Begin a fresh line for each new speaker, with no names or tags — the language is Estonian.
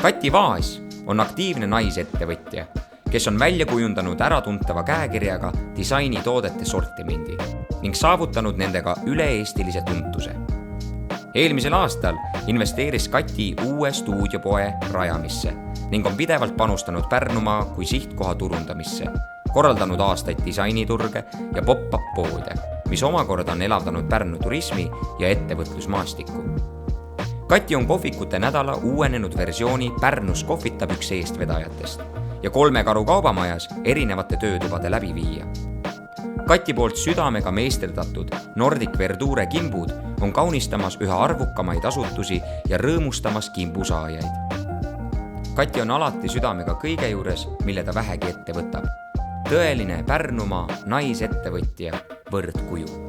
Kati Vaas on aktiivne naisettevõtja, kes on välja kujundanud äratuntava käekirjaga disainitoodete sortimendi ning saavutanud nendega üle-eestilise tuntuse. Eelmisel aastal investeeris Kati uue stuudiopoe rajamisse ning on pidevalt panustanud Pärnumaa kui sihtkoha turundamisse, korraldanud aastaid disainiturge ja pop-up poode, mis omakorda on elavdanud Pärnu turismi ja ettevõtlusmaastikku. Kati on kohvikute nädala uuenenud versiooni Pärnus kohvitab üks eestvedajatest ja 3 Karu kaubamajas erinevate töötubade läbiviija. Kati poolt südamega meisterdatud Nordic Verdure kimbud on kaunistamas üha arvukamaid asutusi ja rõõmustamas kimbusaajaid. Kati on alati südamega kõige juures, mille ta vähegi ette võtab. Tõeline Pärnumaa naisettevõtja võrdkuju.